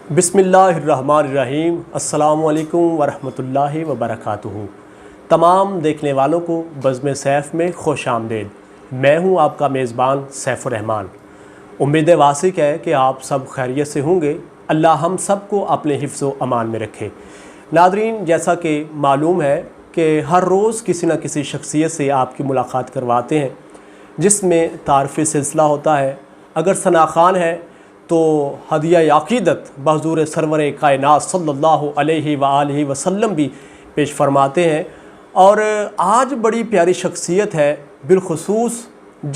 بسم اللہ الرحمن الرحیم۔ السلام علیکم ورحمۃ اللہ وبرکاتہ۔ تمام دیکھنے والوں کو بزم سیف میں خوش آمدید۔ میں ہوں آپ کا میزبان سیف الرحمن۔ امید واسق ہے کہ آپ سب خیریت سے ہوں گے۔ اللہ ہم سب کو اپنے حفظ و امان میں رکھے۔ ناظرین، جیسا کہ معلوم ہے کہ ہر روز کسی نہ کسی شخصیت سے آپ کی ملاقات کرواتے ہیں جس میں تعارفی سلسلہ ہوتا ہے۔ اگر ثنا خوان ہے تو ہدیہ عقیدت بحضور سرور کائنات صلی اللہ علیہ وآلہ وسلم بھی پیش فرماتے ہیں۔ اور آج بڑی پیاری شخصیت ہے، بالخصوص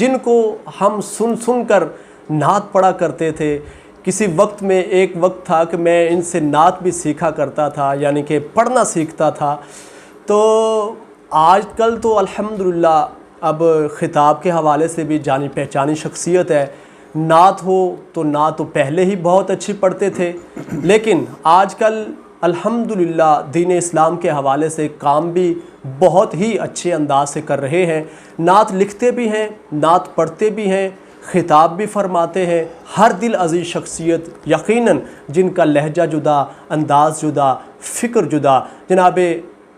جن کو ہم سن کر نعت پڑھا کرتے تھے۔ کسی وقت میں ایک وقت تھا کہ میں ان سے نعت بھی سیکھا کرتا تھا، یعنی کہ پڑھنا سیکھتا تھا۔ تو آج کل تو الحمدللہ اب خطاب کے حوالے سے بھی جانی پہچانی شخصیت ہے۔ نعت ہو تو نعت تو پہلے ہی بہت اچھی پڑھتے تھے، لیکن آج کل الحمدللہ دین اسلام کے حوالے سے کام بھی بہت ہی اچھے انداز سے کر رہے ہیں۔ نعت لکھتے بھی ہیں، نعت پڑھتے بھی ہیں، خطاب بھی فرماتے ہیں۔ ہر دل عزیز شخصیت یقیناً جن کا لہجہ جدا، انداز جدا، فکر جدا، جناب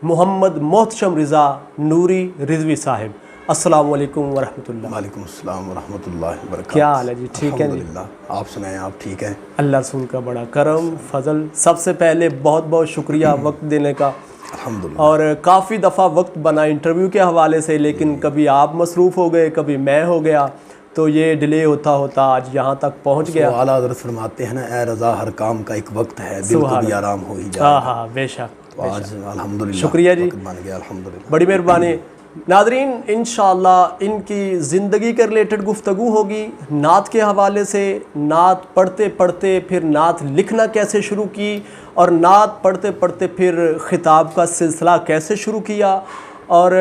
محمد محتشم رضا نوری رضوی صاحب۔ السلام علیکم ورحمۃ اللہ۔ وعلیکم السلام ورحمۃ اللہ وبرکاتہ۔ کیا حال ہے جی؟ ٹھیک ہے جی؟ الحمدللہ، آپ سنائیں، آپ ٹھیک ہیں؟ اللہ رسول کا بڑا کرم فضل۔ سب سے پہلے بہت بہت شکریہ وقت دینے کا۔ الحمدللہ۔ اور کافی دفعہ وقت بنا انٹرویو کے حوالے سے، لیکن کبھی آپ مصروف ہو گئے، کبھی میں ہو گیا، تو یہ ڈیلے ہوتا آج یہاں تک پہنچ گیا۔ اعلیٰ حضرت فرماتے ہیں نا، اے رضا ہر کام کا ایک وقت ہے، دل کو بھی آرام ہو ہی جائے۔ ہاں بے شک۔ تو آج الحمدللہ شکریہ جی، وقت بن گیا، الحمدللہ۔ بڑی مہربانی۔ ناظرین، انشاءاللہ ان کی زندگی کے ریلیٹڈ گفتگو ہوگی، نعت کے حوالے سے، نعت پڑھتے پڑھتے پھر نعت لکھنا کیسے شروع کی، اور نعت پڑھتے پڑھتے پھر خطاب کا سلسلہ کیسے شروع کیا، اور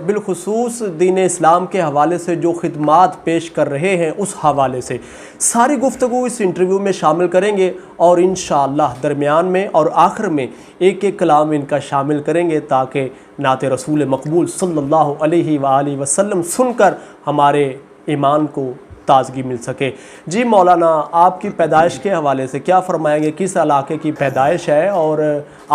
بالخصوص دین اسلام کے حوالے سے جو خدمات پیش کر رہے ہیں اس حوالے سے ساری گفتگو اس انٹرویو میں شامل کریں گے، اور انشاءاللہ درمیان میں اور آخر میں ایک ایک کلام ان کا شامل کریں گے تاکہ نعت رسول مقبول صلی اللہ علیہ وآلہ وسلم سن کر ہمارے ایمان کو تازگی مل سکے۔ جی مولانا، آپ کی پیدائش کے حوالے سے کیا فرمائیں گے؟ کس علاقے کی پیدائش ہے؟ اور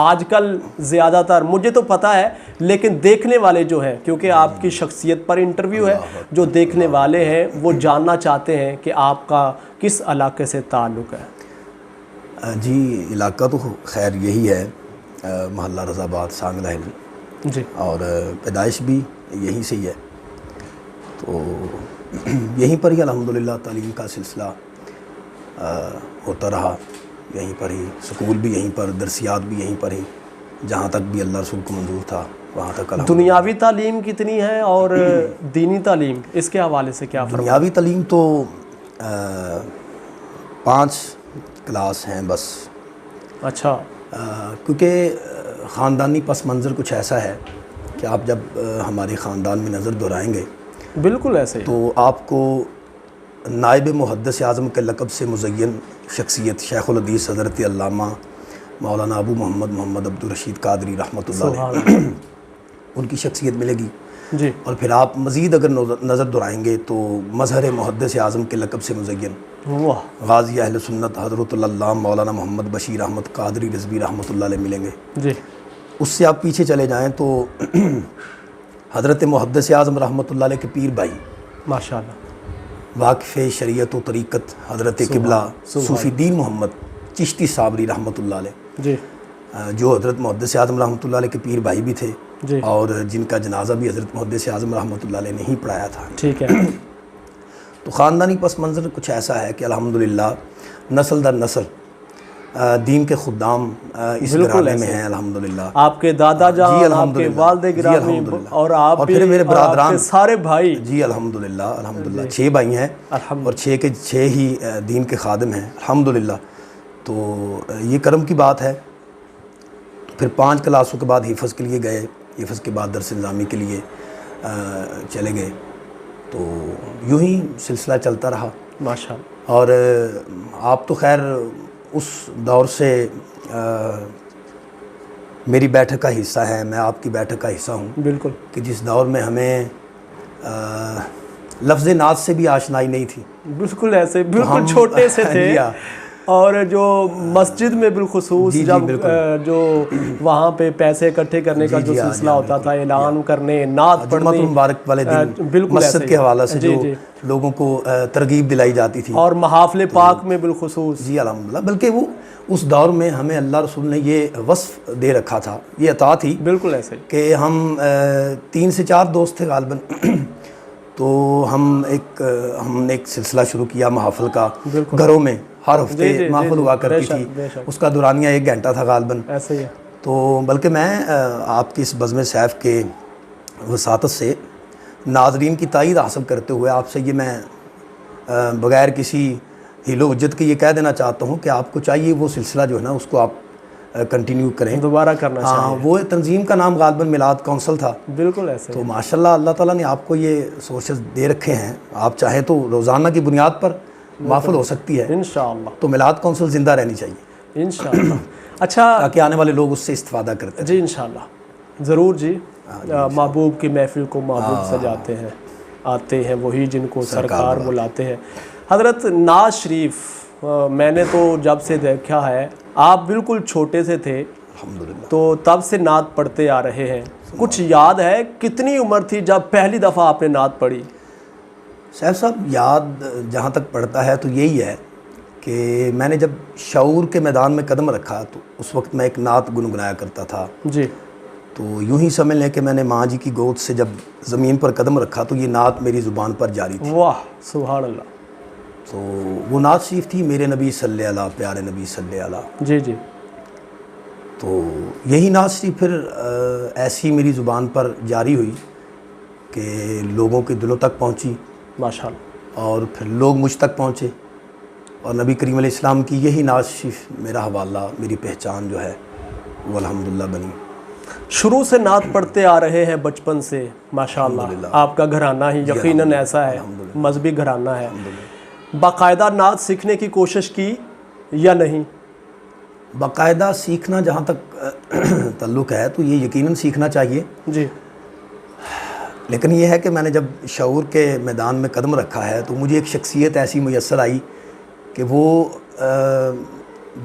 آج کل زیادہ تر مجھے تو پتہ ہے، لیکن دیکھنے والے جو ہیں، کیونکہ آپ کی شخصیت پر انٹرویو ہے، جو دیکھنے والے ہیں وہ جاننا چاہتے ہیں کہ آپ کا کس علاقے سے تعلق ہے؟ جی، علاقہ تو خیر یہی ہے، محلہ رضا آباد سانگلہ ہل، جی، اور پیدائش بھی یہیں سے ہی ہے۔ تو یہیں پر ہی الحمدللہ تعلیم کا سلسلہ ہوتا رہا، یہیں پر ہی اسکول بھی یہیں پر، درسیات بھی یہیں پر ہی، جہاں تک بھی اللہ رسول کو منظور تھا وہاں تک الحمدللہ۔ دنیاوی تعلیم کتنی ہے اور دینی تعلیم، اس کے حوالے سے کیا فرمائیں؟ دنیاوی تعلیم تو 5 کلاس ہیں بس۔ اچھا۔ کیونکہ خاندانی پس منظر کچھ ایسا ہے کہ آپ جب ہمارے خاندان میں نظر دہرائیں گے بالکل ایسے ہی، تو آپ کو نائب محدث اعظم کے لقب سے مزین شخصیت شیخ الحدیث حضرت علامہ مولانا ابو محمد عبد الرشید قادری رحمۃ اللہ علیہ ان کی شخصیت ملے گی۔ جی، اور پھر آپ مزید اگر نظر دہرائیں گے تو مظہر محدث اعظم کے لقب سے مزین واہ، غازی اہل سنت حضرت اللہ مولانا محمد بشیر احمد قادری رضوی رحمۃ اللہ علیہ ملیں گے۔ جی، اس سے آپ پیچھے چلے جائیں تو حضرت محدث اعظم رحمۃ اللہ علیہ کے پیر بھائی ماشاءاللہ، واقف شریعت و طریقت حضرت قبلہ صوفی دین محمد چشتی صابری رحمۃ اللہ علیہ، جی، جو حضرت محدث اعظم رحمۃ اللہ علیہ کے پیر بھائی بھی تھے، جی، اور جن کا جنازہ بھی حضرت محدث اعظم رحمۃ اللہ علیہ نے ہی پڑھایا تھا۔ ٹھیک ہے۔ تو خاندانی پس منظر کچھ ایسا ہے کہ الحمدللہ نسل در نسل دین کے خدام اس گھرانے میں ہیں الحمدللہ۔ آپ کے دادا جان، آپ کے والد گرامی، اور آپ پھر میرے برادران، سارے بھائی، جی الحمدللہ 6 بھائی ہیں، اور 6 کے 6 ہی دین کے خادم ہیں الحمدللہ۔ تو یہ کرم کی بات ہے۔ پھر 5 کلاسوں کے بعد حفظ کے لیے گئے، حفظ کے بعد درس نظامی کے لیے چلے گئے، تو یوں ہی سلسلہ چلتا رہا ماشاءاللہ۔ اور آپ تو خیر اس دور سے میری بیٹھک کا حصہ ہیں، میں آپ کی بیٹھک کا حصہ ہوں، بالکل، کہ جس دور میں ہمیں لفظ نعت سے بھی آشنائی نہیں تھی، بالکل ایسے، بالکل چھوٹے سے تھے، اور جو مسجد میں بالخصوص جب جو وہاں پہ پیسے اکٹھے کرنے کا جو سلسلہ ہوتا تھا، اعلان کرنے، نعت پڑھنے، مبارک والے دن بالکل مسجد کے حوالے سے جو لوگوں کو ترغیب دلائی جاتی تھی، اور محافل پاک میں بالخصوص، جی الحمدللہ، بلکہ وہ اس دور میں ہمیں اللہ رسول نے یہ وصف دے رکھا تھا، یہ عطا تھی، بالکل ایسے کہ ہم 3 سے 4 دوست تھے غالباً، تو ہم نے ایک سلسلہ شروع کیا محافل کا، گھروں میں ہر ہفتے محفل ہوا کرتی تھی، اس کا دورانیہ 1 گھنٹہ تھا غالباً، ایسے ہی ہے۔ تو بلکہ میں آپ کی اس بزم سیف کے وساطت سے ناظرین کی تائید حاصل کرتے ہوئے آپ سے یہ میں بغیر کسی ہیل و حجت کے یہ کہہ دینا چاہتا ہوں کہ آپ کو چاہیے وہ سلسلہ جو ہے نا اس کو آپ کنٹینیو کریں، دوبارہ کرنا چاہیے۔ ہاں، وہ تنظیم کا نام غالباً میلاد کونسل تھا، بالکل ایسے تو ماشاءاللہ اللہ تعالیٰ نے آپ کو یہ سوچز دے رکھے ہیں، آپ چاہیں تو روزانہ کی بنیاد پر محفل ہو سکتی ہے انشاءاللہ، تو میلاد کونسل زندہ رہنی چاہیے انشاءاللہ۔ اچھا تاکہ آنے والے لوگ اس سے استفادہ کرتے ہیں۔ جی انشاءاللہ، ضرور جی۔ محبوب کی محفل کو محبوب سجاتے ہیں، آتے ہیں وہی جن کو سرکار بلاتے ہیں۔ حضرت نعت شریف میں نے تو جب سے دیکھا ہے، آپ بالکل چھوٹے سے تھے الحمدللہ، تو تب سے نعت پڑھتے آ رہے ہیں، کچھ یاد ہے کتنی عمر تھی جب پہلی دفعہ آپ نے نعت پڑھی؟ سیف صاحب، یاد جہاں تک پڑتا ہے تو یہی ہے کہ میں نے جب شعور کے میدان میں قدم رکھا تو اس وقت میں ایک نعت گنگنایا کرتا تھا، جی، تو یوں ہی سمجھ لیں کہ میں نے ماں جی کی گود سے جب زمین پر قدم رکھا تو یہ نعت میری زبان پر جاری تھی۔ واہ سبحان اللہ۔ تو وہ نعت شریف تھی، میرے نبی صلی اللہ، پیارے نبی صلی اللہ۔ جی جی، تو یہی نعت شریف پھر ایسی میری زبان پر جاری ہوئی کہ لوگوں کے دلوں تک پہنچی، ماشاءاللہ، اور پھر لوگ مجھ تک پہنچے، اور نبی کریم علیہ السلام کی یہی نعت شریف میرا حوالہ، میری پہچان جو ہے وہ الحمدللہ بنی۔ شروع سے نعت پڑھتے آ رہے ہیں بچپن سے، ماشاءاللہ، آپ کا گھرانہ ہی یقیناً ایسا ہے، مذہبی گھرانہ ہے۔ باقاعدہ نعت سیکھنے کی کوشش کی یا نہیں؟ باقاعدہ سیکھنا جہاں تک تعلق ہے تو یہ یقیناً سیکھنا چاہیے، جی، لیکن یہ ہے کہ میں نے جب شعور کے میدان میں قدم رکھا ہے تو مجھے ایک شخصیت ایسی میسر آئی کہ وہ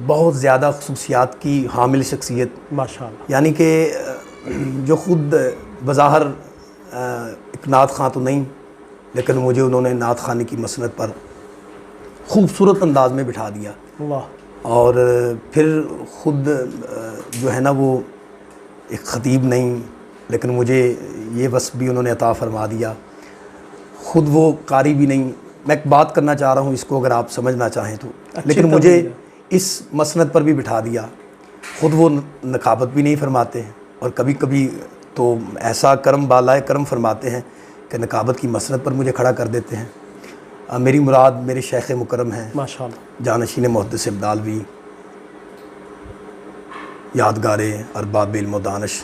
بہت زیادہ خصوصیات کی حامل شخصیت، ماشاءاللہ، یعنی کہ جو خود بظاہر ایک نعت خواں تو نہیں، لیکن مجھے انہوں نے نعت خوانی کی مسند پر خوبصورت انداز میں بٹھا دیا، واہ، اور پھر خود جو ہے نا وہ ایک خطیب نہیں، لیکن مجھے یہ وصف بھی انہوں نے عطا فرما دیا، خود وہ قاری بھی نہیں۔ میں ایک بات کرنا چاہ رہا ہوں، اس کو اگر آپ سمجھنا چاہیں تو، لیکن مجھے اس مسند پر بھی بٹھا دیا، خود وہ نقابت بھی نہیں فرماتے ہیں، اور کبھی کبھی تو ایسا کرم بالائے کرم فرماتے ہیں کہ نقابت کی مسند پر مجھے کھڑا کر دیتے ہیں۔ میری مراد میرے شیخ مکرم ہیں، ماشاءاللہ، جانشین محدث ابدالوی، یادگار ارباب علم و دانش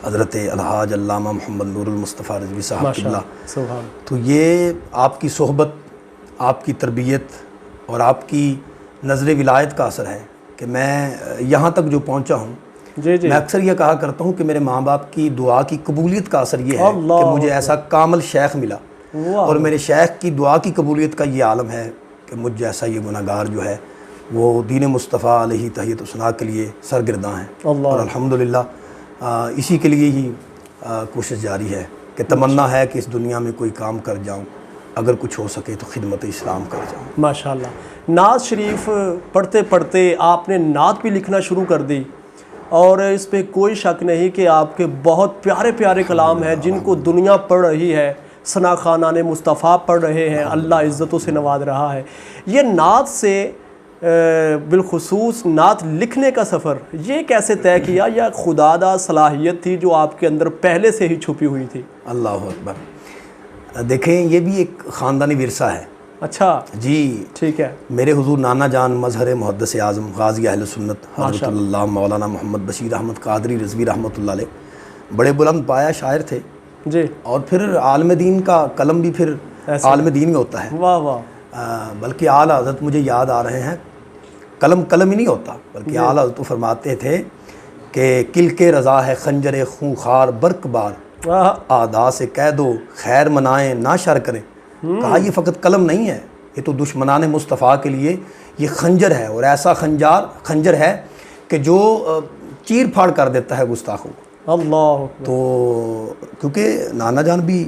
حضرت الحاج علامہ محمد نور المصطفیٰ رضوی صاحب قبلہ۔ سبحان۔ تو یہ آپ کی صحبت، آپ کی تربیت اور آپ کی نظر ولایت کا اثر ہے کہ میں یہاں تک جو پہنچا ہوں۔ جی جی، میں اکثر یہ کہا کرتا ہوں کہ میرے ماں باپ کی دعا کی قبولیت کا اثر یہ ہے کہ مجھے ایسا کامل شیخ ملا، اور میرے شیخ کی دعا کی قبولیت کا یہ عالم ہے کہ مجھ جیسا یہ گناہگار جو ہے وہ دین مصطفیٰ علیہ تحیت و ثنا کے لیے سرگرداں ہیں، اور الحمدللہ اسی کے لیے ہی کوشش جاری ہے کہ تمنا ہے کہ اس دنیا میں کوئی کام کر جاؤں، اگر کچھ ہو سکے تو خدمت اسلام کر جاؤں۔ ماشاءاللہ۔ نعت شریف پڑھتے پڑھتے آپ نے نعت بھی لکھنا شروع کر دی، اور اس پہ کوئی شک نہیں کہ آپ کے بہت پیارے پیارے کلام ہیں جن کو دنیا پڑھ رہی ہے، ثنا خانان مصطفیٰ پڑھ رہے ہیں، اللہ عزتوں سے نواز رہا ہے۔ یہ نعت سے بالخصوص نعت لکھنے کا سفر یہ کیسے طے کیا، یا خدا دا صلاحیت تھی جو آپ کے اندر پہلے سے ہی چھپی ہوئی تھی؟ اللہ اکبر۔ دیکھیں، یہ بھی ایک خاندانی ورثہ ہے۔ اچھا جی، ٹھیک ہے۔ میرے حضور نانا جان مظہر محدث اعظم غازی اہل سنت حضرت اللہ مولانا محمد بشیر احمد قادری رضوی رحمۃ اللہ علیہ بڑے بلند پایا شاعر تھے، جی، اور پھر عالم دین کا قلم بھی پھر عالم دین میں ہوتا ہے۔ واہ واہ، بلکہ اعلیٰ حضرت مجھے یاد آ رہے ہیں، قلم قلم ہی نہیں ہوتا، بلکہ اعلیٰ حضرت فرماتے تھے کہ کل کے رضا ہے خنجر خونخوار برق بار، آدا سے کہہ دو خیر منائیں نہ شر کریں۔ کہا یہ فقط قلم نہیں ہے، یہ تو دشمنان مصطفیٰ کے لیے یہ خنجر ہے، اور ایسا خنجر ہے کہ جو چیر پھاڑ کر دیتا ہے گستاخوں کو۔ اللہ تو کیونکہ نانا جان بھی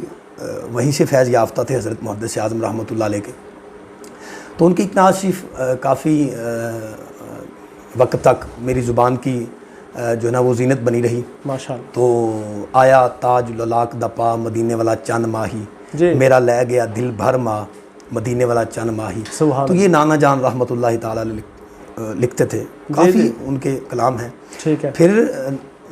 وہیں سے فیض یافتہ تھے حضرت محدث اعظم رحمۃ اللہ علیہ کے، تو ان کی نعت شریف کافی وقت تک میری زبان کی جو ہے نا وہ زینت بنی رہی۔ ماشاءاللہ۔ تو آیا تاج للاک دا پا مدینے والا چند ماہی، جی میرا لے گیا دل بھر ماہ مدینے والا چند ماہی۔ سبحان تو یہ نانا جان رحمۃ اللہ تعالیٰ علیہ لکھتے تھے، کافی ان کے کلام ہیں۔ ٹھیک ہے۔ پھر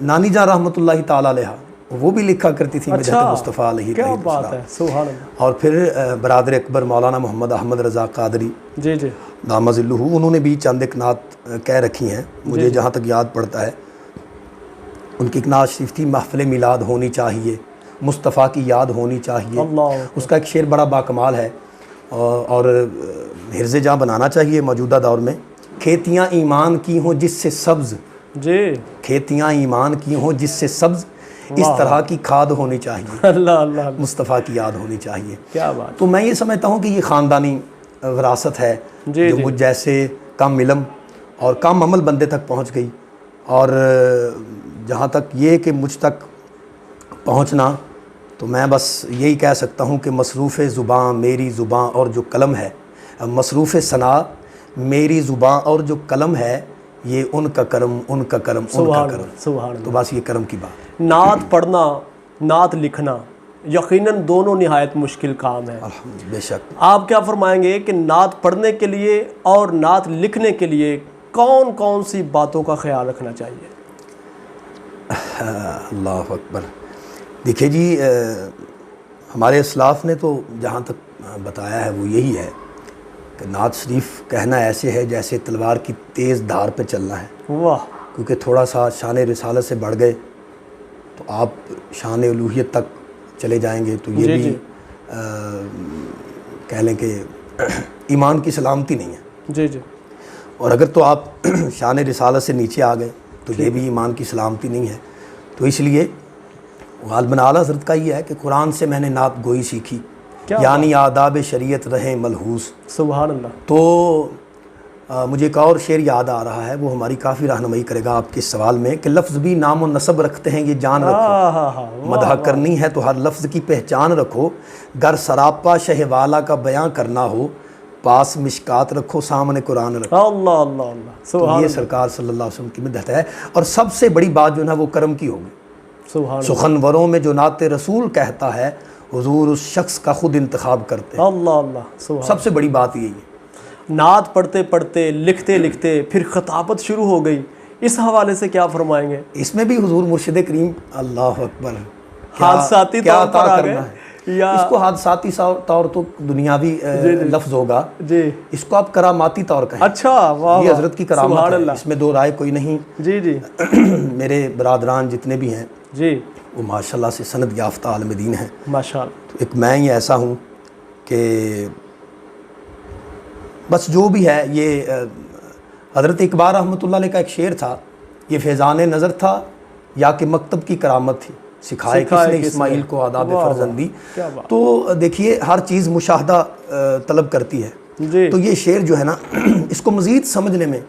نانی جان رحمۃ اللہ تعالیٰ علیہ وہ بھی لکھا کرتی تھی مدحت مصطفیٰ علیہ کیا بات ہے، سبحان اللہ۔ اور پھر برادر اکبر مولانا محمد احمد رضا قادری جی جی دامہ ظلہ، انہوں نے بھی چند ایک نعت کہہ رکھی ہیں، مجھے جہاں تک یاد پڑتا ہے ان کی ایک نعت شریف تھی، محفل میلاد ہونی چاہیے، مصطفیٰ کی یاد ہونی چاہیے۔ اللہ، اس کا ایک شعر بڑا باکمال ہے، اور حرز جاں بنانا چاہیے موجودہ دور میں۔ کھیتیاں ایمان کی ہوں جس سے سبز، جی کھیتیاں ایمان کی ہوں جس سے سبز، اس طرح کی کھاد ہونی چاہیے، اللہ اللہ، مصطفیٰ کی یاد ہونی چاہیے۔ کیا بات۔ تو میں یہ سمجھتا ہوں کہ یہ خاندانی وراثت ہے جی جو مجھ جیسے کم علم اور کم عمل بندے تک پہنچ گئی، اور جہاں تک یہ کہ مجھ تک پہنچنا، تو میں بس یہی کہہ سکتا ہوں کہ مصروف زباں میری زباں اور جو قلم ہے، مصروف ثنا میری زباں اور جو قلم ہے، یہ ان کا کرم ان کا کرم ان کا کرم۔ سبحان اللہ۔ تو بس یہ کرم کی بات۔ نعت پڑھنا، نعت لکھنا یقیناً دونوں نہایت مشکل کام ہے۔ بے شک۔ آپ کیا فرمائیں گے کہ نعت پڑھنے کے لیے اور نعت لکھنے کے لیے کون کون سی باتوں کا خیال رکھنا چاہیے؟ اللہ اکبر۔ دیکھیے جی، ہمارے اسلاف نے تو جہاں تک بتایا ہے وہ یہی ہے کہ نعت شریف کہنا ایسے ہے جیسے تلوار کی تیز دھار پہ چلنا ہے، واہ، کیونکہ تھوڑا سا شان رسالت سے بڑھ گئے تو آپ شان الوہیت تک چلے جائیں گے، تو یہ بھی کہہ لیں کہ ایمان کی سلامتی نہیں ہے۔ جی جی۔ اور اگر تو آپ شان رسالت سے نیچے آ گئے تو یہ بھی ایمان کی سلامتی نہیں ہے۔ تو اس لیے غالباً اعلیٰ حضرت کا یہ ہے کہ قرآن سے میں نے نعت گوئی سیکھی، یعنی آداب شریعت رہیں ملحوظ۔ سبحان اللہ۔ تو مجھے ایک اور شعر یاد آ رہا ہے، وہ ہماری کافی رہنمائی کرے گا آپ کے سوال میں، کہ لفظ بھی نام و نسب رکھتے ہیں یہ جان رکھو، مدح کرنی ہے تو ہر لفظ کی پہچان رکھو، گر سراپا شہ والا کا بیاں کرنا ہو، پاس مشکات رکھو سامنے قرآن رکھو۔ اللہ اللہ اللہ، تو یہ سرکار صلی اللہ علیہ وسلم کی مدحت ہے۔ اور سب سے بڑی بات جو ہے وہ کرم کی ہوگی۔ سبحان سخنوروں میں جو نعت رسول کہتا ہے، حضور اس شخص کا خود انتخاب کرتے ہیں۔ اللہ اللہ، سبحان۔ سب سے بڑی بات یہی ہے۔ نعت پڑھتے پڑھتے لکھتے لکھتے پھر خطابت شروع ہو گئی، اس حوالے سے کیا فرمائیں گے؟ اس میں بھی حضور مرشد کریم اللہ اکبر حادثاتی طور پر آ گئے یا اس کو حادثاتی طور تو دنیاوی لفظ ہوگا، جی اس کو آپ کراماتی طور کہیں۔ اچھا، واہ، یہ حضرت کی کرامت سبحان ہے، اللہ۔ اس میں دو رائے کوئی نہیں۔ جی جی میرے برادران جتنے بھی ہیں جی، وہ ماشاءاللہ سے سند یافتہ عالم دین ہیں۔ ماشاءاللہ۔ تو ایک میں ہی ایسا ہوں کہ بس جو بھی ہے، یہ حضرت اقبال رحمۃ اللہ علیہ کا ایک شعر تھا، یہ فیضان نظر تھا یا کہ مکتب کی کرامت تھی، سکھائے کس نے اسماعیل کو آداب فرزندی۔ تو دیکھیے ہر چیز مشاہدہ طلب کرتی ہے۔ جی تو یہ شعر جو ہے نا، اس کو مزید سمجھنے میں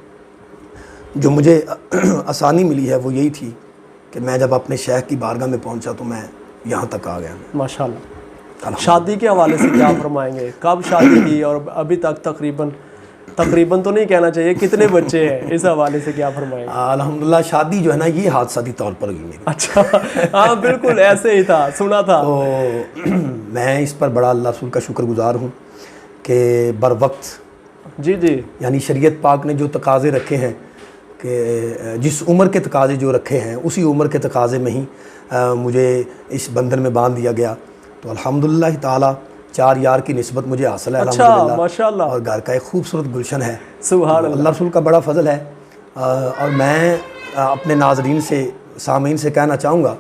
جو مجھے آسانی ملی ہے وہ یہی تھی کہ میں جب اپنے شیخ کی بارگاہ میں پہنچا تو میں یہاں تک آ گیا۔ ماشاءاللہ۔ شادی کے حوالے سے کیا فرمائیں گے؟ کب شادی کی اور ابھی تک تقریباً تو نہیں کہنا چاہیے، کتنے بچے ہیں، اس حوالے سے کیا فرمائیں گے؟ الحمدللہ شادی جو ہے نا یہ حادثاتی طور پر ہوئی میری۔ اچھا، ہاں بالکل ایسے ہی تھا، سنا تھا۔ تو میں اس پر بڑا اللہ رسول کا شکر گزار ہوں کہ بر وقت جی جی، یعنی شریعت پاک نے جو تقاضے رکھے ہیں، کہ جس عمر کے تقاضے جو رکھے ہیں اسی عمر کے تقاضے میں ہی مجھے اس بندھن میں باندھ دیا گیا۔ تو الحمدللہ تعالیٰ 4 یار کی نسبت مجھے حاصل ہے الحمدللہ، ماشاءاللہ، اور گھر کا ایک خوبصورت گلشن ہے۔ سبحان اللہ۔ اللہ رسول کا بڑا فضل ہے۔ اور میں اپنے ناظرین سے، سامعین سے کہنا چاہوں گا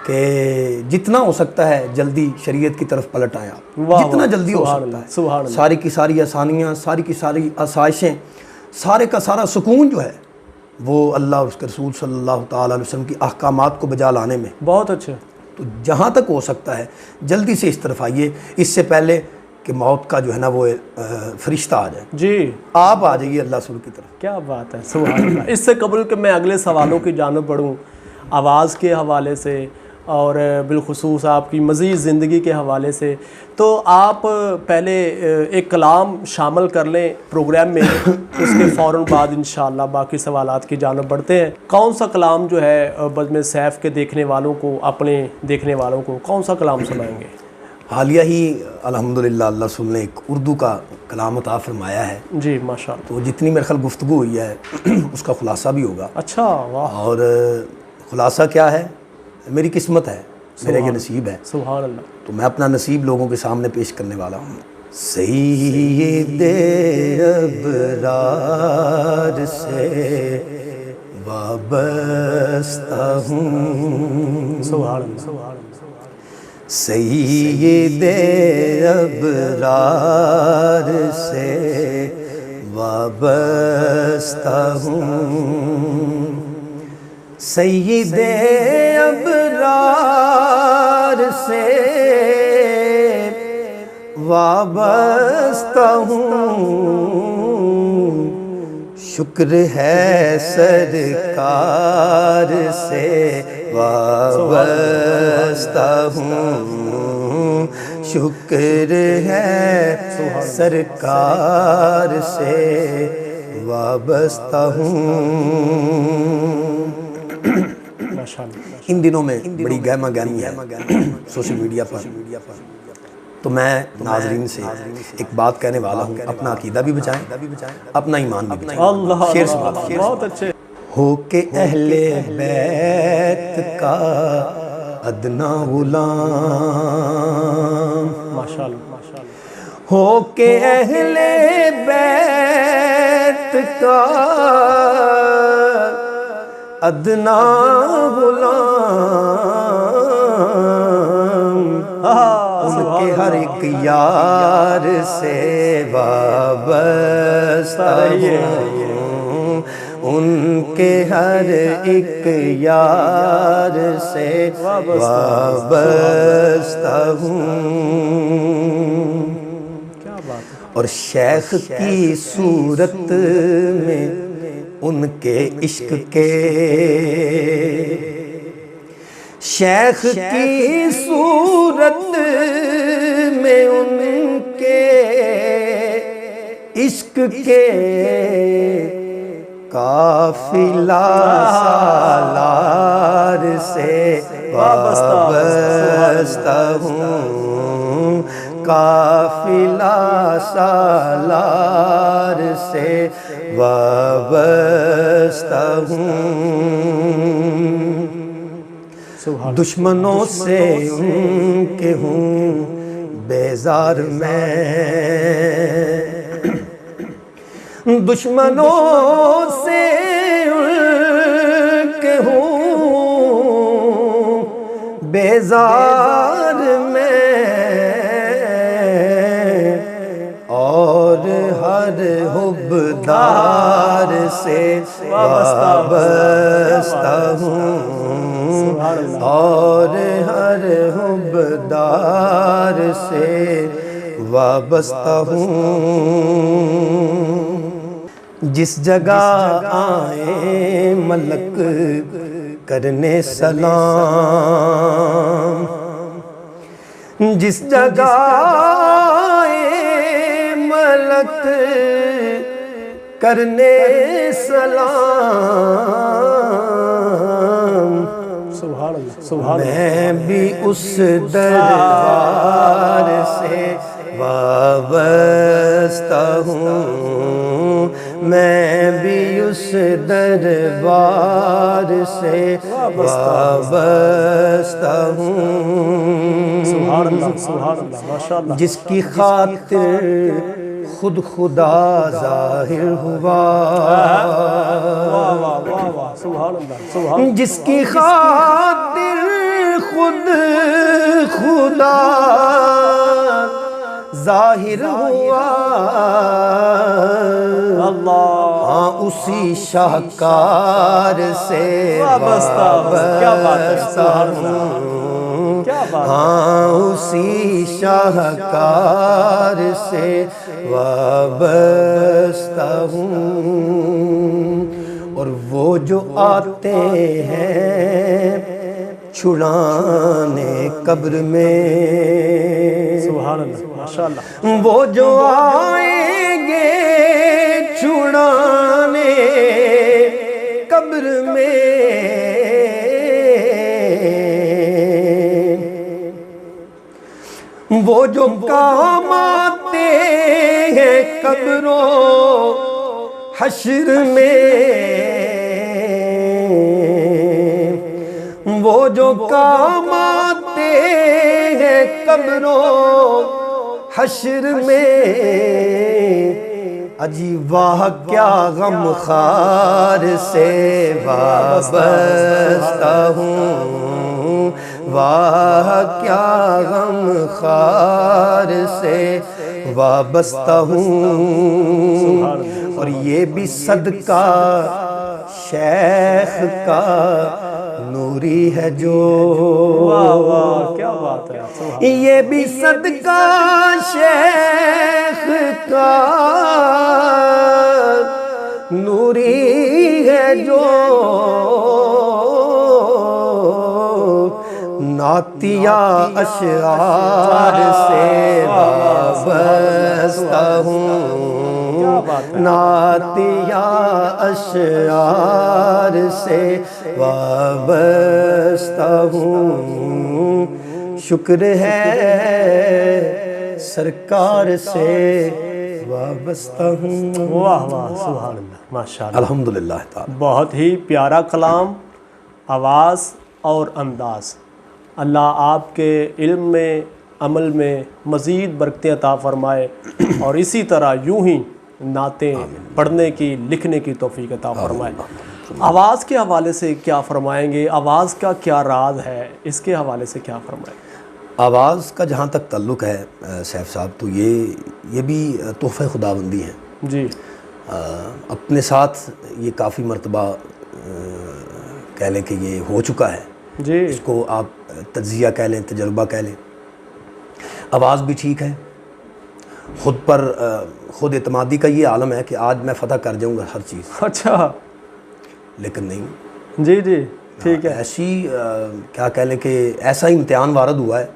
کہ جتنا ہو سکتا ہے جلدی شریعت کی طرف پلٹ آیا، جتنا جلدی ہو سکتا ہے۔ ساری کی ساری آسانیاں، ساری کی ساری آسائشیں، سارے کا سارا سکون جو ہے وہ اللہ اور اس کے رسول صلی اللہ تعالیٰ علیہ وسلم کی احکامات کو بجا لانے میں۔ بہت اچھا۔ تو جہاں تک ہو سکتا ہے جلدی سے اس طرف آئیے، اس سے پہلے کہ موت کا جو ہے نا وہ فرشتہ آ جائے، جی آپ آ جائیے اللہ سب کی طرف۔ کیا بات ہے، سبحان اللہ۔ اس سے قبل کہ میں اگلے سوالوں کی جانب بڑھوں، آواز کے حوالے سے اور بالخصوص آپ کی مزید زندگی کے حوالے سے، تو آپ پہلے ایک کلام شامل کر لیں پروگرام میں، اس کے فوراً بعد انشاءاللہ باقی سوالات کی جانب بڑھتے ہیں۔ کون سا کلام جو ہے بزم سیف کے دیکھنے والوں کو، اپنے دیکھنے والوں کو کون سا کلام سنائیں گے؟ حالیہ ہی الحمدللہ اللہ سب نے ایک اردو کا کلام عطا فرمایا ہے، جی ماشاءاللہ۔ تو جتنی میرے خیال گفتگو ہوئی ہے اس کا خلاصہ بھی ہوگا۔ اچھا، واہ، اور خلاصہ کیا ہے؟ میری قسمت ہے، میرا یہ نصیب ہے، سبحان اللہ۔ تو میں اپنا نصیب لوگوں کے سامنے پیش کرنے والا ہوں۔ سید ابرار سے وابستہ ہوں، سبحان اللہ۔ سید ابرار سے وابستہ ہوں، سید ابرار سے وابستہ ہوں، شکر ہے سرکار سے وابستہ ہوں، شکر ہے سرکار سے وابستہ ہوں۔ ان دنوں میں بڑی گہما گہمی ہے سوشل میڈیا پر، تو میں ناظرین سے ایک بات کہنے والا ہوں، اپنا عقیدہ بھی بچائیں، اپنا ایمان بھی بچائیں۔ اللہ، شیر سے بات، بہت اچھے۔ ہو کہ اہل بیت کا ادنا غلام، ماشاءاللہ ماشاءاللہ۔ ہو کہ اہل بیت کا ادنا غلام، ان کے ہر ایک یار سے وابستہ ہوں، ان کے ہر ایک یار سے وابستہ ہوں، کیا بات ہے۔ اور شیخ کی صورت میں ان کے عشق کے، شیخ کی صورت میں ان کے عشق کے قافلہ سالار سے وابستہ ہوں، قافلہ سالار سے وابستہ ہوں، دشمنوں سے ان کے ہوں بیزار میں، دشمنوں سے ان کے ہوں بیزار میں، اور ہر حبدار سے وابستہ ہوں، اور ہر حبدار سے وابستہ ہوں، جس جگہ آئے ملک کرنے سلام، جس جگہ آئے ملک کرنے سلام، سبحان اللہ سبحان اللہ۔ میں بھی اس دربار سے وابستہ ہوں، میں بھی اس دربار سے وابستہ ہوں، سبحان اللہ سبحان اللہ، ماشاءاللہ۔ جس کی خاطر خود خدا ظاہر ہوا، واہ واہ واہ واہ، سبحان اللہ سبحان اللہ۔ جس کی خاطر خود خدا ظاہر ہوا، اللہ، ہاں اسی شاہکار سے وابستہ ہوں۔ کیا بات ہے، سبحان اللہ، ہوں، کیا بات ہاں اسی شاہکار سے وابستہ ہوں، اور وہ جو آتے ہیں چھڑانے قبر میں، سبحان اللہ، ماشاءاللہ، وہ جو آئیں گے چھڑانے قبر میں، وہ جو کام آتے ہیں قبر و حشر میں، وہ جو کام آتے ہیں قبر و حشر میں، اجی واہ کیا غم خار سے وابستہ ہوں، واہ کیا غم خار سے وابستہ ہوں، اور یہ بھی صدقہ شیخ کا نوری ہے جو، واہ واہ کیا بات ہے، یہ بھی صدقہ شیخ کا نوری ہے جو، نعتیہ اشعار سے وابستہ ہوں، نعتیہ اشعار سے وابستہ ہوں، شکر ہے سرکار سے وابستہ ہوں۔ واہ واہ سبحان اللہ، ماشاءاللہ، الحمدللہ تعالی۔ بہت ہی پیارا کلام، آواز اور انداز۔ اللہ آپ کے علم میں، عمل میں مزید برکتیں عطا فرمائے، اور اسی طرح یوں ہی نعتیں پڑھنے کی، لکھنے کی توفیق عطا فرمائے۔ آواز کے حوالے سے کیا فرمائیں گے؟ آواز کا کیا راز ہے؟ اس کے حوالے سے کیا فرمائیں؟ آواز کا جہاں تک تعلق ہے سیف صاحب، تو یہ بھی تحفہ خداوندی ہے جی، اپنے ساتھ یہ کافی مرتبہ کہہ لیں کہ یہ ہو چکا ہے، جی، اس کو آپ تجزیہ کہہ لیں، تجربہ کہہ لیں۔ آواز بھی ٹھیک ہے، خود اعتمادی کا یہ عالم ہے کہ آج میں فتح کر جاؤں گا ہر چیز، اچھا، لیکن نہیں، جی جی ٹھیک ہے، ایسی کیا کہہ لیں کہ ایسا امتحان وارد ہوا ہے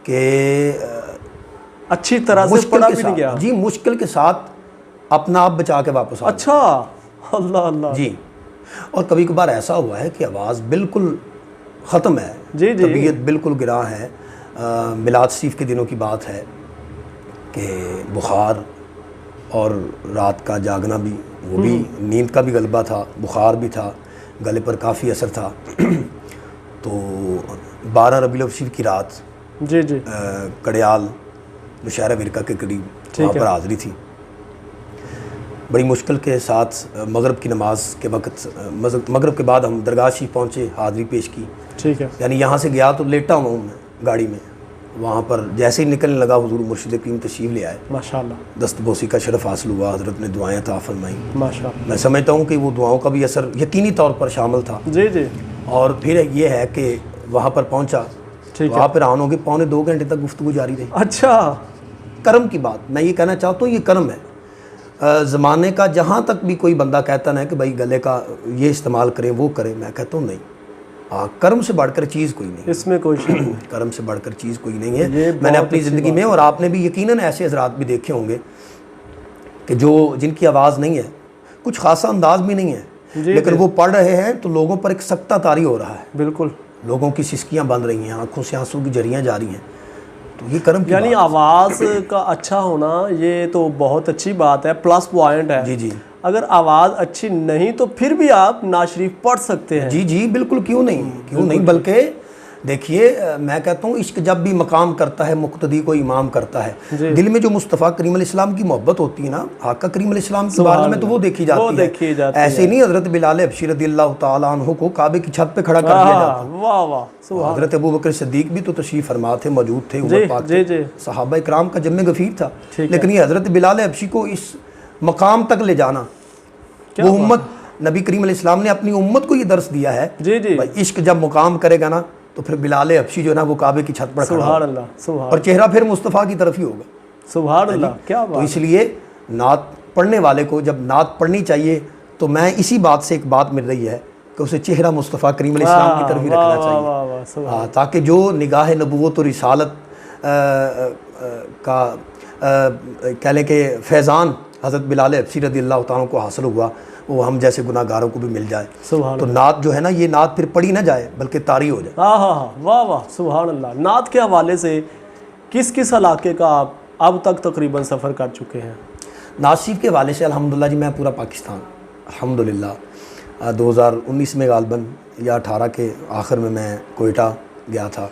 کہ اچھی طرح سے پڑھا بھی نہیں گیا، جی مشکل کے ساتھ اپنا آپ بچا کے واپس آ اچھا، اللہ اللہ، جی، اور کبھی کبھار ایسا ہوا ہے کہ آواز بالکل ختم ہے، جی جی، طبیعت بالکل گراں ہے۔ میلاد شریف کے دنوں کی بات ہے کہ بخار اور رات کا جاگنا بھی، وہ بھی نیند کا بھی غلبہ تھا، بخار بھی تھا، گلے پر کافی اثر تھا، تو 12 ربیع الاول کی رات جی جی، کڑیال مشاعرہ ورقہ کے قریب وہاں پر حاضری تھی، بڑی مشکل کے ساتھ مغرب کی نماز کے وقت، مغرب کے بعد ہم درگاہ شریف پہنچے، حاضری پیش کی، ٹھیک ہے، یعنی یہاں سے گیا تو لیٹا ہوا ہوں میں گاڑی میں، وہاں پر جیسے ہی نکلنے لگا حضور مرشد کریم تشریف لے آئے، ماشاءاللہ، دست بوسی کا شرف حاصل ہوا، حضرت نے دعائیں عطا فرمائیں، ماشاءاللہ، میں سمجھتا ہوں کہ وہ دعاؤں کا بھی اثر یقینی طور پر شامل تھا، جی جی، اور پھر یہ ہے کہ وہاں پر پہنچا، وہاں پر آن ہو کے 1.25 گھنٹے تک گفتگو جاری رہی، اچھا، کرم کی بات، میں یہ کہنا چاہتا ہوں یہ کرم ہے زمانے کا، جہاں تک بھی کوئی بندہ کہتا ہے کہ بھائی گلے کا یہ استعمال کریں وہ کریں، میں کہتا ہوں نہیں، کرم سے بڑھ کر چیز کوئی نہیں، اس میں کوئی شک نہیں، کرم سے بڑھ کر چیز کوئی نہیں ہے۔ میں نے اپنی زندگی میں، اور آپ نے بھی یقیناً ایسے حضرات بھی دیکھے ہوں گے کہ جن کی آواز نہیں ہے، کچھ خاصا انداز بھی نہیں ہے، لیکن وہ پڑھ رہے ہیں تو لوگوں پر ایک سکتہ طاری ہو رہا ہے، بالکل، لوگوں کی سسکیاں بند رہی ہیں، آنکھوں سے آنسو کی جریاں جاری ہیں، تو یہ کرم کی یعنی بات آواز کا اچھا ہونا یہ تو بہت اچھی بات ہے، پلس پوائنٹ ہے، جی جی اگر آواز اچھی نہیں تو پھر بھی آپ نعت شریف پڑھ سکتے ہیں، جی جی بالکل، کیوں نہیں، بلکہ دیکھیے میں کہتا ہوں عشق جب بھی مقام کرتا ہے مقتدی کو امام کرتا ہے، دل میں جو مصطفیٰ کریم علیہ السلام کی محبت ہوتی ہے نا، آقا کریم علیہ السلام کی بارگاہ میں، تو وہ دیکھی جاتی ہے، ایسے نہیں حضرت بلال حبشی رضی اللہ تعالیٰ عنہ کو کعبے کی چھت پہ کھڑا کر دیا جاتا، واہ واہ سبحان، حضرت ابوبکر صدیق بھی تو تشریف فرما تھے، موجود تھے، عمر پاک جی جی، صحابہ اکرام کا جم غفیر تھا، لیکن یہ حضرت بلال حبشی کو اس مقام تک لے جانا، وہ امت، نبی کریم علیہ السلام نے اپنی امت کو یہ درس دیا ہے، جی جی، عشق جب مقام کرے گا نا تو پھر بلال حبشی جو ہے نا وہ کعبے کی چھت پر کھڑا سبحان ہوگا اللہ سبحان اور چہرہ پھر مصطفیٰ کی طرف ہی ہوگا. سبحان اللہ کیا تو بات. اس لیے نعت پڑھنے والے کو جب نعت پڑھنی چاہیے تو میں اسی بات سے ایک بات مل رہی ہے کہ اسے چہرہ مصطفیٰ کریم علیہ السلام کی طرف ہی رکھنا چاہیے. ہاں تاکہ جو نگاہ نبوت و رسالت کا کہہ لیں کہ فیضان حضرت بلال حبشی رضی اللہ تعالیٰ کو حاصل ہوا وہ ہم جیسے گناہ گاروں کو بھی مل جائے. تو نعت جو ہے نا یہ نعت پھر پڑھی نہ جائے بلکہ طاری ہو جائے. ہاں ہاں ہاں واہ واہ سبحان اللہ. نعت کے حوالے سے کس کس علاقے کا آپ اب تک تقریباً سفر کر چکے ہیں؟ نعت شریف کے حوالے سے الحمدللہ جی میں پورا پاکستان الحمدللہ 2019 میں غالباً یا 18 کے آخر میں کوئٹہ گیا تھا.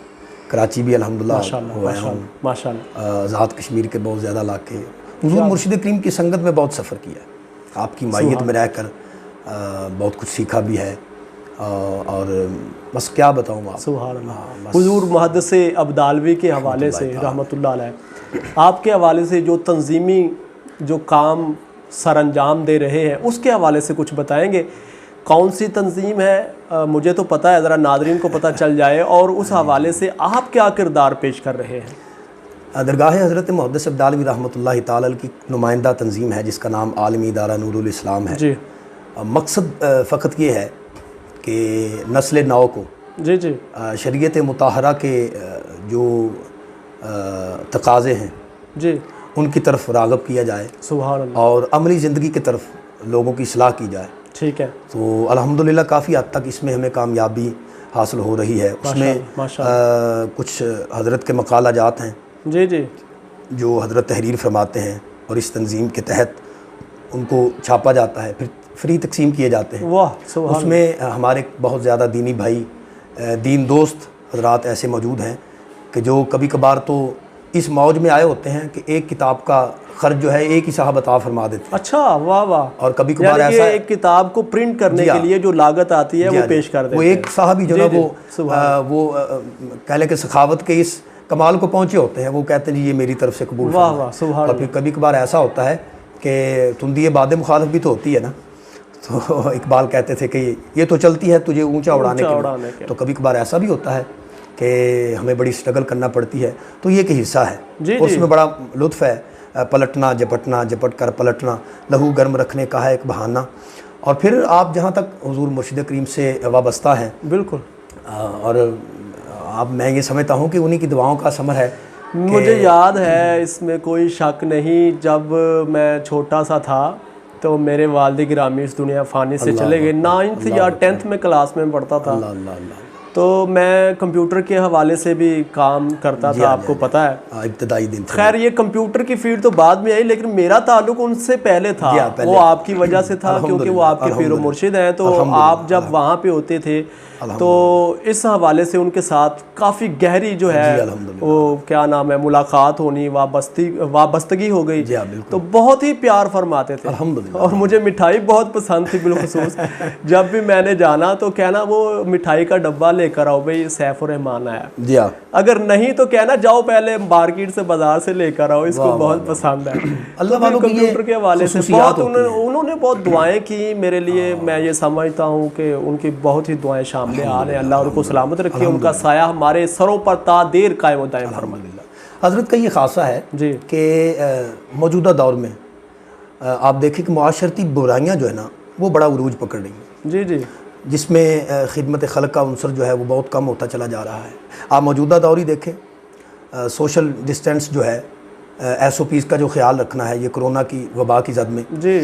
کراچی بھی الحمدللہ ہوا ہوں. ماشاء اللہ. آزاد کشمیر کے بہت زیادہ علاقے حضور مرشد کریم کی سنگت میں بہت سفر کیا ہے. آپ کی مائیت میں رہ کر بہت کچھ سیکھا بھی ہے اور بس کیا بتاؤں آپ. سبحان اللہ. حضور محدث ابدالوی کے حوالے سے رحمۃ اللہ علیہ آپ کے حوالے سے جو تنظیمی جو کام سر انجام دے رہے ہیں اس کے حوالے سے کچھ بتائیں گے؟ کون سی تنظیم ہے؟ مجھے تو پتہ ہے ذرا ناظرین کو پتہ چل جائے اور اس حوالے سے آپ کیا کردار پیش کر رہے ہیں؟ درگاہ حضرت محدث ابدالوی رحمۃ اللہ تعالی کی نمائندہ تنظیم ہے جس کا نام عالمی ادارہ نور الاسلام ہے. جی. مقصد فقط یہ ہے کہ نسل نو کو جی جی شریعت مطہرہ کے جو تقاضے ہیں جی ان کی طرف راغب کیا جائے سبحان اللہ اور عملی زندگی کی طرف لوگوں کی اصلاح کی جائے. ٹھیک ہے. تو الحمدللہ کافی حد تک اس میں ہمیں کامیابی حاصل ہو رہی ہے. اس میں کچھ حضرت کے مقالہ جات ہیں جی جی جو حضرت تحریر فرماتے ہیں اور اس تنظیم کے تحت ان کو چھاپا جاتا ہے پھر فری تقسیم کیے جاتے ہیں. واہ سبحان. اس میں ہمارے بہت زیادہ دینی بھائی دین دوست حضرات ایسے موجود ہیں کہ جو کبھی کبھار تو اس موج میں آئے ہوتے ہیں کہ ایک کتاب کا خرچ جو ہے ایک ہی صاحب عطا فرما دیتے ہیں. اچھا واہ واہ. اور کبھی کبھار یعنی ایسا ایک کتاب کو پرنٹ کرنے کے لیے جو لاگت آتی ہے وہ پیش کر دیتے ہیں. وہ ایک صاحب ہی جو نا وہ کہہ لیں کہ سخاوت کے اس کمال کو پہنچے ہوتے ہیں. وہ کہتے ہیں جی یہ میری طرف سے قبول واہ واہ سبحان. اور پھر کبھی کبھار ایسا ہوتا ہے کہ تندی باد مخالف بھی تو ہوتی ہے نا. تو اقبال کہتے تھے کہ یہ تو چلتی ہے تجھے اونچا اڑانے کے لیے. تو کبھی کبھار ایسا بھی ہوتا ہے کہ ہمیں بڑی سٹرگل کرنا پڑتی ہے. تو یہ ایک حصہ ہے. اس میں بڑا لطف ہے. پلٹنا جپٹنا جپٹ کر پلٹنا لہو گرم رکھنے کا ہے ایک بہانہ. اور پھر آپ جہاں تک حضور مرشد کریم سے وابستہ ہیں بالکل اور اب میں یہ سمجھتا ہوں کہ انہی کی دعاؤں کا ثمر ہے. مجھے یاد ہے اس میں کوئی شک نہیں جب میں چھوٹا سا تھا تو میرے والد گرامی اس دنیا فانی سے چلے گئے. 9th یا 10th میں کلاس میں پڑھتا تھا. تو میں کمپیوٹر کے حوالے سے بھی کام کرتا تھا آپ کو پتہ ہے ابتدائی دن. خیر یہ کمپیوٹر کی فیلڈ تو بعد میں آئی لیکن میرا تعلق ان سے پہلے تھا. وہ آپ کی وجہ سے تھا کیونکہ وہ آپ کے پیر و مرشد ہیں. تو آپ جب وہاں پہ ہوتے تھے تو اس حوالے سے ان کے ساتھ کافی گہری جو ہے وہ کیا نام ہے ملاقات ہونی وابستگی ہو گئی. تو بہت ہی پیار فرماتے تھے اور مجھے مٹھائی بہت پسند تھی. بالخصوص جب بھی میں نے جانا تو کہنا وہ مٹھائی کا ڈبہ لے کر آؤ بھائی سیف الرحمان آیا. اگر نہیں تو کہنا جاؤ پہلے مارکیٹ سے بازار سے لے کر آؤ اس کو بہت پسند ہے. کمپیوٹر کے حوالے سے بہت انہوں نے بہت دعائیں کی میرے لیے. میں یہ سمجھتا ہوں کہ ان کی بہت ہی دعائیں شامل ہیں. اللہ ان کو سلامت رکھے. ان کا سایہ ہمارے سروں پر تا دیر قائم و دائم فرمائے. حضرت کا یہ خاصہ ہے کہ موجودہ دور میں آپ دیکھیں کہ معاشرتی برائیاں جو ہے نا وہ بڑا عروج پکڑ رہی ہیں. جی جی جس میں خدمت خلق کا عنصر جو ہے وہ بہت کم ہوتا چلا جا رہا ہے. آپ موجودہ دور ہی دیکھیں سوشل ڈسٹینس جو ہے SOPs کا جو خیال رکھنا ہے یہ کرونا کی وبا کی زد میں جی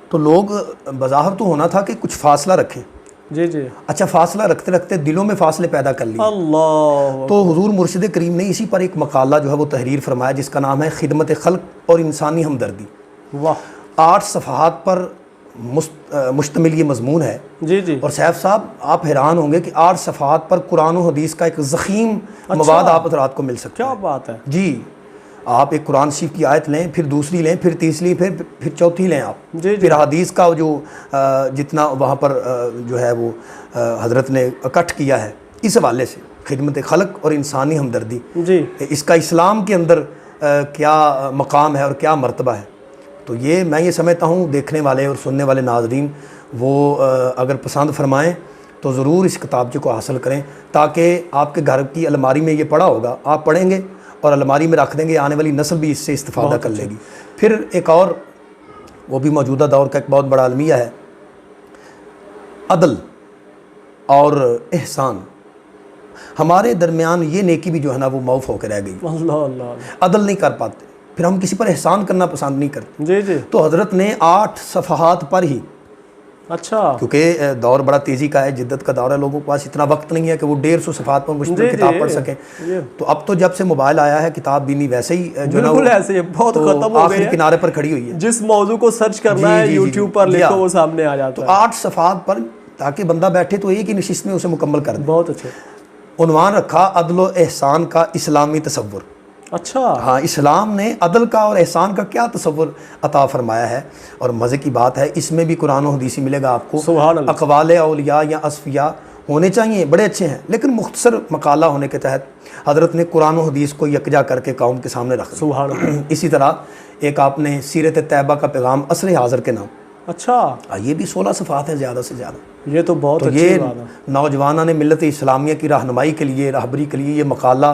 تو لوگ بظاہر تو ہونا تھا کہ کچھ فاصلہ رکھیں. جی جی اچھا فاصلہ رکھتے رکھتے دلوں میں فاصلے پیدا کر لیے. اللہ. تو حضور مرشد کریم نے اسی پر ایک مقالہ جو ہے وہ تحریر فرمایا جس کا نام ہے خدمت خلق اور انسانی ہمدردی. واہ. 8 صفحات پر مشتمل یہ مضمون ہے. جی جی اور سیف صاحب آپ حیران ہوں گے کہ 8 صفحات پر قرآن و حدیث کا ایک ضخیم مواد آپ حضرات کو مل سکتا ہے. کیا بات ہے. جی آپ ایک قرآن شریف کی آیت لیں پھر دوسری لیں پھر تیسری پھر چوتھی لیں آپ. پھر حدیث کا جو جتنا وہاں پر جو ہے وہ حضرت نے اکٹھ کیا ہے اس حوالے سے خدمت خلق اور انسانی ہمدردی اس کا اسلام کے اندر کیا مقام ہے اور کیا مرتبہ ہے. تو یہ میں یہ سمجھتا ہوں دیکھنے والے اور سننے والے ناظرین وہ اگر پسند فرمائیں تو ضرور اس کتابچے کو حاصل کریں، تاکہ آپ کے گھر کی الماری میں یہ پڑا ہوگا، آپ پڑھیں گے اور الماری میں رکھ دیں گے، آنے والی نسل بھی اس سے استفادہ کر لے گی۔ پھر ایک اور وہ بھی موجودہ دور کا ایک بہت بڑا المیہ ہے، عدل اور احسان۔ ہمارے درمیان یہ نیکی بھی جو ہے نا وہ موف ہو کے رہ گئی، اللہ اللہ، عدل نہیں کر پاتے، پھر ہم کسی پر احسان کرنا پسند نہیں کرتے۔ جی جی، تو حضرت نے 8 صفحات پر ہی، اچھا، کیونکہ دور بڑا تیزی کا ہے، جدت کا دور ہے، لوگوں کے پاس اتنا وقت نہیں ہے کہ وہ 150 صفحات پر مشتمل کتاب پڑھ سکیں۔ تو اب تو جب سے موبائل آیا ہے، کتاب بینی ویسے ہی جو ہے نا بالکل ایسے ہی بہت ختم ہو گئی آخری ہے، کنارے پر کھڑی ہوئی ہے۔ جس موضوع کو سرچ کرنا ہے یوٹیوب پر لکھو وہ سامنے آ جاتا تو ہے۔ 8 صفحات پر، تاکہ بندہ بیٹھے تو ایک ہی نشست میں اسے مکمل کر دے۔ بہت اچھے، عنوان رکھا عدل و احسان کا اسلامی تصور۔ اچھا، ہاں، اسلام نے عدل کا اور احسان کا کیا تصور عطا فرمایا ہے، اور مزے کی بات ہے اس میں بھی قرآن و حدیثی ملے گا آپ کو۔ سبحان اللہ، اقوال اولیاء یا اصفیاء ہونے چاہیے، بڑے اچھے ہیں، لیکن مختصر مقالہ ہونے کے تحت حضرت نے قرآن و حدیث کو یکجا کر کے قوم کے سامنے رکھ دیا۔ سبحان اللہ، اسی طرح ایک آپ نے سیرت طیبہ کا پیغام عصر حاضر کے نام، اچھا، یہ بھی 16 صفحات ہیں زیادہ سے زیادہ۔ یہ تو بہت تو اچھی یہ بات ہے۔ نوجوانوں نے ملت اسلامیہ کی رہنمائی کے لیے، رہبری کے لیے یہ مقالہ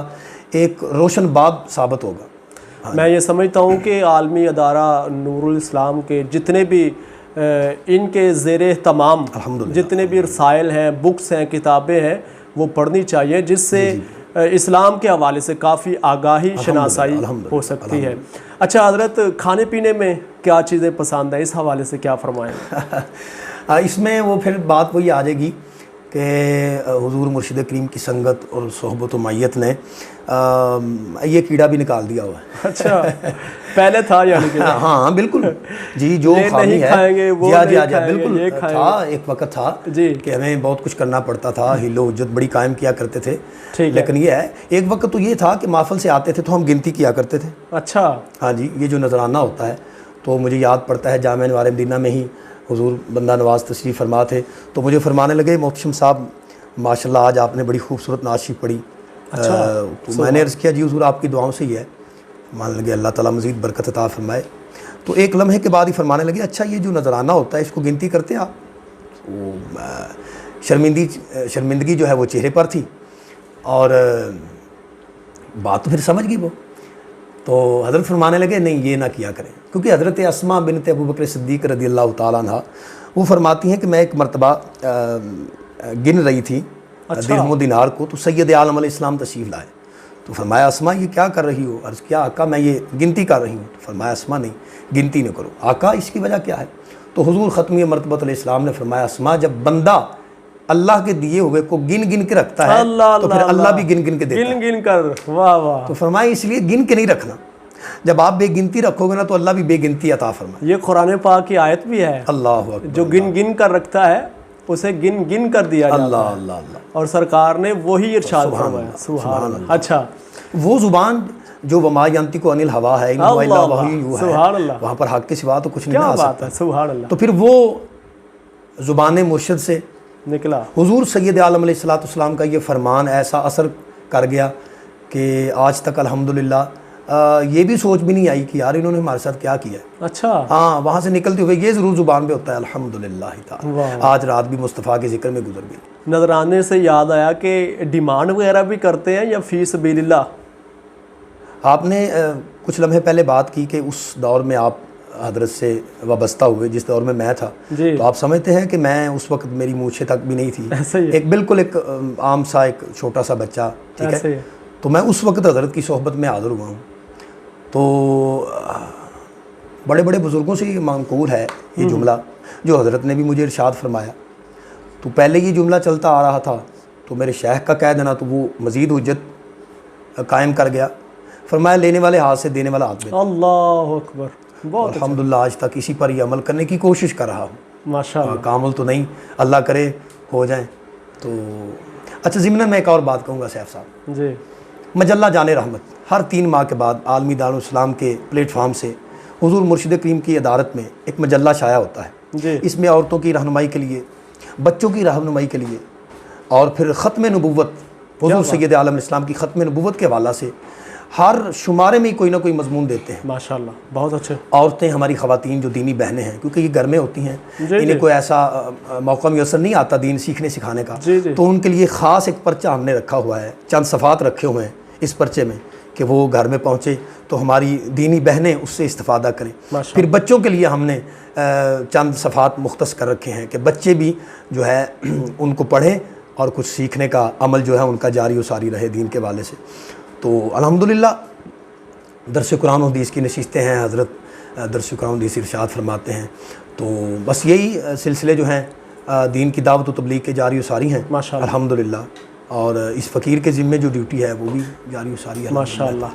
ایک روشن باب ثابت ہوگا۔ میں یہ سمجھتا ہوں کہ عالمی ادارہ نور الاسلام کے جتنے بھی ان کے زیر اہتمام جتنے بھی رسائل ہیں، بکس ہیں، کتابیں ہیں، وہ پڑھنی چاہیے، جس سے اسلام کے حوالے سے کافی آگاہی، شناسائی ہو سکتی ہے۔ اچھا حضرت، کھانے پینے میں کیا چیزیں پسند ہیں، اس حوالے سے کیا فرمائیں؟ اس میں وہ پھر بات وہی آ جائے گی کہ حضور مرشد کریم کی سنگت اور صحبت و معیت نے یہ کیڑا بھی نکال دیا ہوا ہے۔ اچھا، پہلے تھا یعنی کہ ہاں بالکل جی، جو خامی ہے بالکل تھا، ایک وقت تھا کہ ہمیں بہت کچھ کرنا پڑتا تھا، حل و حجت بڑی قائم کیا کرتے تھے، لیکن یہ ہے ایک وقت تو یہ تھا کہ محفل سے آتے تھے تو ہم گنتی کیا کرتے تھے۔ اچھا، ہاں جی، یہ جو نذرانہ ہوتا ہے تو مجھے یاد پڑتا ہے جامعہ انوار مدینہ میں ہی حضور بندہ نواز تشریف فرما تھے، تو مجھے فرمانے لگے محتشم صاحب ماشاءاللہ آج آپ نے بڑی خوبصورت نعت شریف پڑھی۔ تو میں نے عرض کیا جی حضور آپ کی دعاؤں سے ہی ہے، مان لگے اللہ تعالیٰ مزید برکت عطا فرمائے۔ تو ایک لمحے کے بعد ہی فرمانے لگے اچھا یہ جو نذرانہ ہوتا ہے اس کو گنتی کرتے آپ؟ تو شرمندگی جو ہے وہ چہرے پر تھی، اور بات تو پھر سمجھ گئی وہ، تو حضرت فرمانے لگے نہیں یہ نہ کیا کریں، کیونکہ حضرت اسماء بنت ابو بکر صدیق رضی اللہ تعالیٰ عنہ وہ فرماتی ہیں کہ میں ایک مرتبہ گن رہی تھی درہم و دینار کو، تو سید عالم علیہ السلام تشریف لائے، تو فرمایا اسماء یہ کیا کر رہی ہو؟ عرض کیا آقا میں یہ گنتی کر رہی ہوں۔ تو فرمایا اسماء نہیں گنتی نہ کرو۔ آقا اس کی وجہ کیا ہے؟ تو حضور ختمی مرتبۃ علیہ السلام نے فرمایا اسماء جب بندہ اللہ کے دیے ہوئے کو گن گن کے رکھتا ہے تو پھر اللہ بھی گن گن کے دیتا ہے، گن گن کر، واہ واہ۔ تو فرمایا اس لیے گن کے نہیں رکھنا، جب آپ بے گنتی رکھو گے نا تو اللہ بھی بے گنتی عطا فرمائے۔ یہ قرآن پاک کی آیت بھی ہے، اللہ اکبر، جو گن گن کر رکھتا ہے اسے گن گن کر دیا جاتا ہے، اللہ اللہ اللہ، اور سرکار نے وہی ارشاد فرمایا، سبحان اللہ۔ اچھا، وہ زبان جو وما ینطق عن الہویٰ ہے، ان ہوا الا وحی یوحیٰ سبحان اللہ، وہاں پر حق کے سوا تو کچھ نہیں کیا آ بات سکتا۔ ہے، سبحان اللہ، تو پھر وہ زبان مرشد سے نکلا۔ حضور سید عالم علیہ السلام کا یہ فرمان ایسا اثر کر گیا کہ آج تک الحمدللہ یہ بھی سوچ بھی نہیں آئی کہ یار انہوں نے ہمارے ساتھ کیا کیا ہے۔ اچھا، ہاں، وہاں سے نکلتے ہوئے یہ ضرور زبان پہ ہوتا ہے الحمدللہ تعالی، آج رات بھی مصطفیٰ کے ذکر میں گزر گئی۔ نذرانے سے یاد آیا کہ ڈیمانڈ وغیرہ بھی کرتے ہیں یا فی سبیل اللہ؟ آپ نے کچھ لمحے پہلے بات کی کہ اس دور میں آپ حضرت سے وابستہ ہوئے جس دور میں میں تھا، تو آپ سمجھتے ہیں کہ میں اس وقت میری مونچھیں تک بھی نہیں تھی، ایک بالکل ایک عام سا ایک چھوٹا سا بچہ، ٹھیک ہے، تو میں اس وقت حضرت کی صحبت میں حاضر ہوا ہوں۔ تو بڑے بڑے بزرگوں سے یہ منقول ہے یہ جملہ جو حضرت نے بھی مجھے ارشاد فرمایا۔ تو پہلے یہ جملہ چلتا آ رہا تھا تو میرے شیخ کا کہہ دینا تو وہ مزید حجت قائم کر گیا، فرمایا لینے والے ہاتھ سے دینے والا ہاتھ میں۔ اللہ اکبر، بہت الحمدللہ آج تک اسی پر یہ عمل کرنے کی کوشش کر رہا ہوں، ماشاءاللہ، کامل تو نہیں، اللہ کرے ہو جائیں۔ تو اچھا ضمن میں ایک اور بات کہوں گا سیف صاحب، جی، مجلہ جان رحمت ہر 3 ماہ کے بعد عالمی دارالاسلام کے پلیٹ فارم سے حضور مرشد کریم کی ادارت میں ایک مجلہ شائع ہوتا ہے جی، اس میں عورتوں کی رہنمائی کے لیے، بچوں کی رہنمائی کے لیے، اور پھر ختم نبوت حضور سید عالم اسلام کی ختم نبوت کے حوالہ سے ہر شمارے میں کوئی نہ کوئی مضمون دیتے ہیں. ماشاءاللہ بہت اچھے. عورتیں ہماری خواتین جو دینی بہنیں ہیں کیونکہ یہ گھر میں ہوتی ہیں, جی انہیں کوئی ایسا موقع میسر نہیں آتا دین سیکھنے سکھانے کا, جی جی. تو ان کے لیے خاص ایک پرچہ ہم نے رکھا ہوا ہے, چند صفحات رکھے ہوئے ہیں اس پرچے میں کہ وہ گھر میں پہنچے تو ہماری دینی بہنیں اس سے استفادہ کریں. پھر بچوں کے لیے ہم نے چند صفحات مختص کر رکھے ہیں کہ بچے بھی جو ہے ان کو پڑھیں اور کچھ سیکھنے کا عمل جو ہے ان کا جاری و ساری رہے دین کے والے سے. تو الحمدللہ درس قرآن و حدیث کی نشستیں ہیں, حضرت درس قرآن و حدیث ارشاد فرماتے ہیں. تو بس یہی سلسلے جو ہیں دین کی دعوت و تبلیغ کے جاری و ساری ہیں الحمدللہ, اور اس فقیر کے ذمے جو ڈیوٹی ہے وہ بھی جاری و ساری ہے ماشاءاللہ.